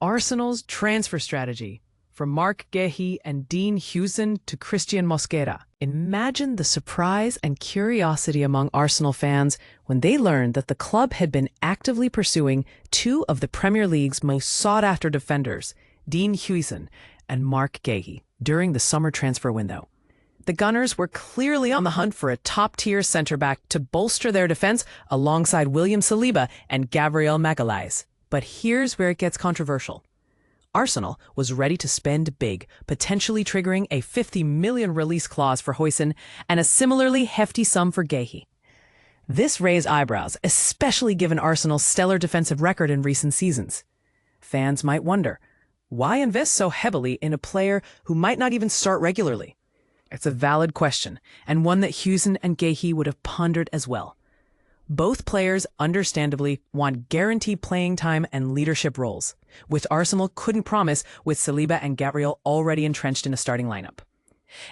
Arsenal's transfer strategy, from Marc Guehi and Dean Huijsen to Cristhian Mosquera. Imagine the surprise and curiosity among Arsenal fans when they learned that the club had been actively pursuing two of the Premier League's most sought-after defenders, Dean Huijsen and Marc Guehi, during the summer transfer window. The Gunners were clearly on the hunt for a top-tier centre-back to bolster their defence alongside William Saliba and Gabriel Magalhaes. But here's where it gets controversial. Arsenal was ready to spend big, potentially triggering a $50 million release clause for Huijsen and a similarly hefty sum for Guehi. This raised eyebrows, especially given Arsenal's stellar defensive record in recent seasons. Fans might wonder, why invest so heavily in a player who might not even start regularly? It's a valid question, and one that Huijsen and Guehi would have pondered as well. Both players, understandably, want guaranteed playing time and leadership roles, which Arsenal couldn't promise with Saliba and Gabriel already entrenched in a starting lineup.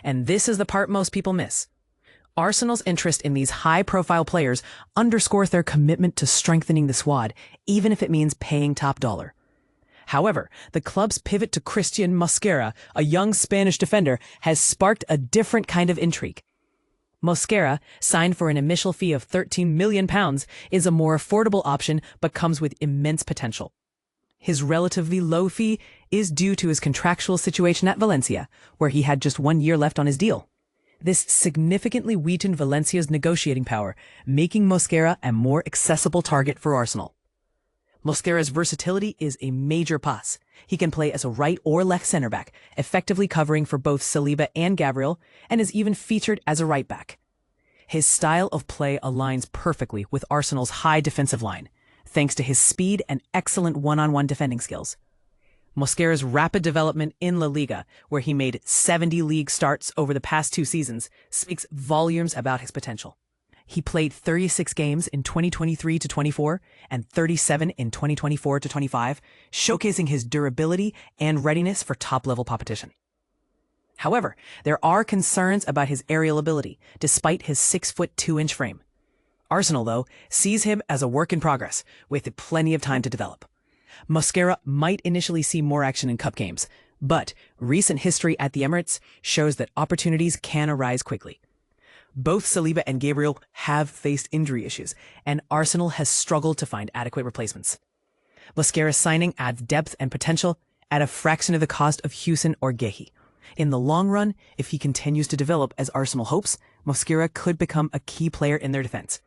And this is the part most people miss. Arsenal's interest in these high-profile players underscores their commitment to strengthening the squad, even if it means paying top dollar. However, the club's pivot to Cristhian Mosquera, a young Spanish defender, has sparked a different kind of intrigue. Mosquera, signed for an initial fee of £13 million, is a more affordable option but comes with immense potential. His relatively low fee is due to his contractual situation at Valencia, where he had just 1 year left on his deal. This significantly weakened Valencia's negotiating power, making Mosquera a more accessible target for Arsenal. Mosquera's versatility is a major plus. He can play as a right or left centre-back, effectively covering for both Saliba and Gabriel, and is even featured as a right-back. His style of play aligns perfectly with Arsenal's high defensive line, thanks to his speed and excellent one-on-one defending skills. Mosquera's rapid development in La Liga, where he made 70 league starts over the past 2 seasons, speaks volumes about his potential. He played 36 games in 2023-24 and 37 in 2024-25, showcasing his durability and readiness for top-level competition. However, there are concerns about his aerial ability, despite his 6'2" frame. Arsenal, though, sees him as a work in progress, with plenty of time to develop. Mosquera might initially see more action in cup games, but recent history at the Emirates shows that opportunities can arise quickly. Both Saliba and Gabriel have faced injury issues, and Arsenal has struggled to find adequate replacements. Mosquera's signing adds depth and potential at a fraction of the cost of Huijsen or Guehi. In the long run, if he continues to develop as Arsenal hopes, Mosquera could become a key player in their defense.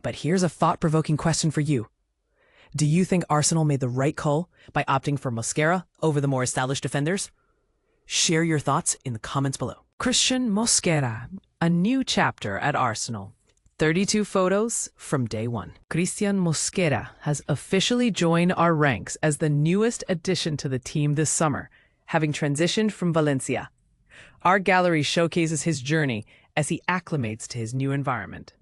But here's a thought-provoking question for you. Do you think Arsenal made the right call by opting for Mosquera over the more established defenders? Share your thoughts in the comments below. Cristhian Mosquera, a new chapter at Arsenal. 32 photos from day one. Cristhian Mosquera has officially joined our ranks as the newest addition to the team this summer, having transitioned from Valencia. Our gallery showcases his journey as he acclimates to his new environment.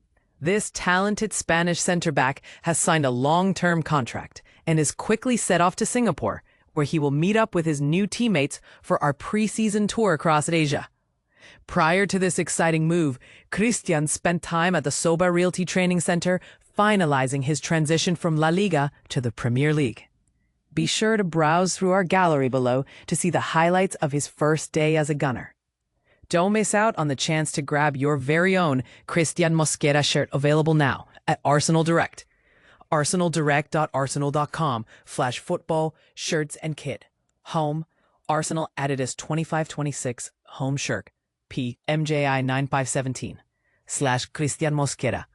This talented Spanish centre-back has signed a long-term contract and is quickly set off to Singapore, where he will meet up with his new teammates for our pre-season tour across Asia. Prior to this exciting move, Cristhian spent time at the Soba Realty Training Center, finalizing his transition from La Liga to the Premier League. Be sure to browse through our gallery below to see the highlights of his first day as a Gunner. Don't miss out on the chance to grab your very own Cristhian Mosquera shirt, available now at Arsenal Direct. arsenaldirect.arsenal.com/football, shirts and kit. Home, Arsenal Adidas 2526 home shirt. PMJI 9517 /Cristhian Mosquera.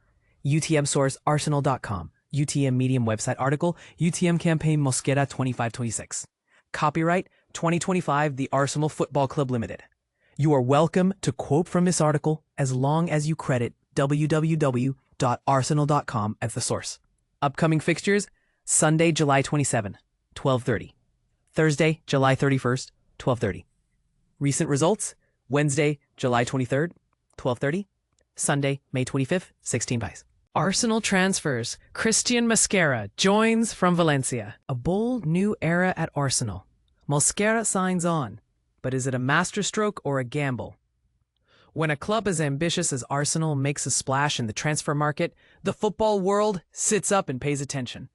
UTM source arsenal.com. UTM Medium website article. UTM campaign Mosquera 2526. Copyright 2025 The Arsenal Football Club Limited. You are welcome to quote from this article as long as you credit www.arsenal.com as the source. Upcoming fixtures: Sunday, July 27, 12:30. Thursday, July 31st, 12:30. Recent results: Wednesday, July 23rd, 12:30. Sunday, May 25th, 16 buys. Arsenal transfers. Cristhian Mosquera joins from Valencia. A bold new era at Arsenal. Mosquera signs on, but is it a masterstroke or a gamble? When a club as ambitious as Arsenal makes a splash in the transfer market, the football world sits up and pays attention.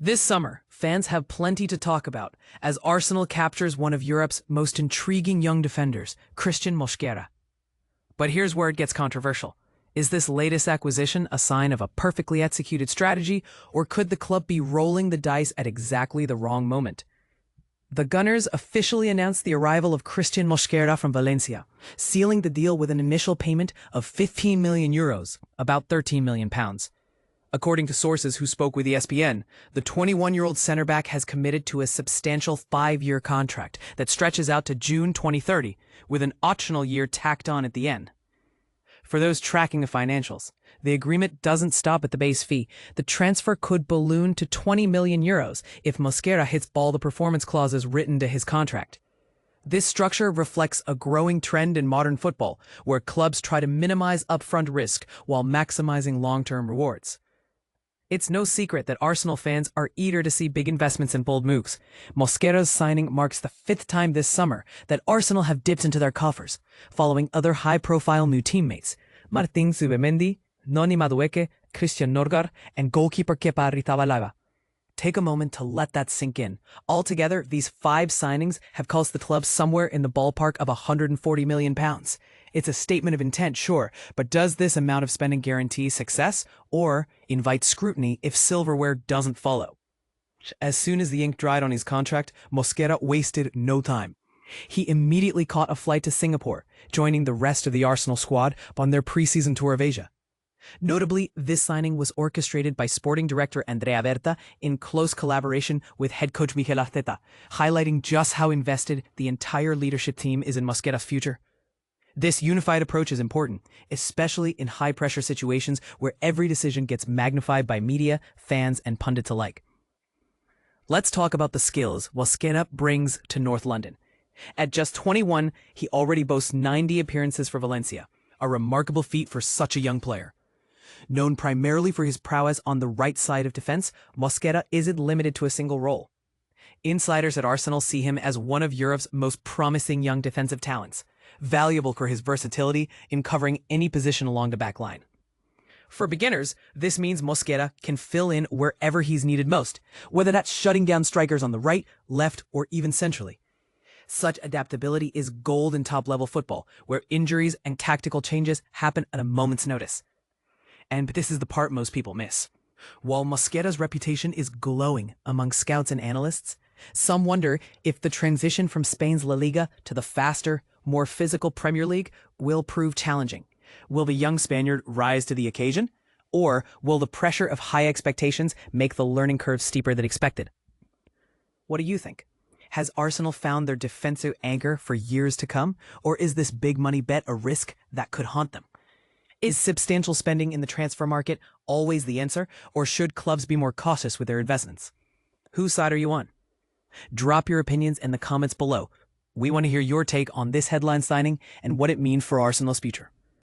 This summer, fans have plenty to talk about as Arsenal captures one of Europe's most intriguing young defenders, Cristhian Mosquera. But here's where it gets controversial. Is this latest acquisition a sign of a perfectly executed strategy, or could the club be rolling the dice at exactly the wrong moment? The Gunners officially announced the arrival of Cristhian Mosquera from Valencia, sealing the deal with an initial payment of €15 million, about £13 million. According to sources who spoke with ESPN, the 21-year-old center-back has committed to a substantial 5-year contract that stretches out to June 2030, with an optional year tacked on at the end. For those tracking the financials, the agreement doesn't stop at the base fee. The transfer could balloon to €20 million if Mosquera hits all the performance clauses written to his contract. This structure reflects a growing trend in modern football, where clubs try to minimize upfront risk while maximizing long-term rewards. It's no secret that Arsenal fans are eager to see big investments and bold moves. Mosquera's signing marks the 5th time this summer that Arsenal have dipped into their coffers, following other high-profile new teammates, Martin Zubimendi, Noni Madueke, Christian Norgar, and goalkeeper Kepa Arrizabalaga. Take a moment to let that sink in. Altogether, these 5 signings have cost the club somewhere in the ballpark of £140 million. It's a statement of intent, sure, but does this amount of spending guarantee success or invite scrutiny if silverware doesn't follow? As soon as the ink dried on his contract, Mosquera wasted no time. He immediately caught a flight to Singapore, joining the rest of the Arsenal squad on their preseason tour of Asia. Notably, this signing was orchestrated by sporting director Andrea Berta in close collaboration with head coach Mikel Arteta, highlighting just how invested the entire leadership team is in Mosquera's future. This unified approach is important, especially in high-pressure situations where every decision gets magnified by media, fans, and pundits alike. Let's talk about the skills Mosquera brings to North London. At just 21, he already boasts 90 appearances for Valencia, a remarkable feat for such a young player. Known primarily for his prowess on the right side of defense, Mosquera isn't limited to a single role. Insiders at Arsenal see him as one of Europe's most promising young defensive talents, valuable for his versatility in covering any position along the back line. For beginners, this means Mosquera can fill in wherever he's needed most, whether that's shutting down strikers on the right, left, or even centrally. Such adaptability is gold in top-level football, where injuries and tactical changes happen at a moment's notice. And this is the part most people miss. While Mosquera's reputation is glowing among scouts and analysts, some wonder if the transition from Spain's La Liga to the faster, more physical Premier League will prove challenging. Will the young Spaniard rise to the occasion? Or will the pressure of high expectations make the learning curve steeper than expected? What do you think? Has Arsenal found their defensive anchor for years to come? Or is this big money bet a risk that could haunt them? Is substantial spending in the transfer market always the answer, or should clubs be more cautious with their investments? Whose side are you on? Drop your opinions in the comments below. We want to hear your take on this headline signing and what it means for Arsenal's future.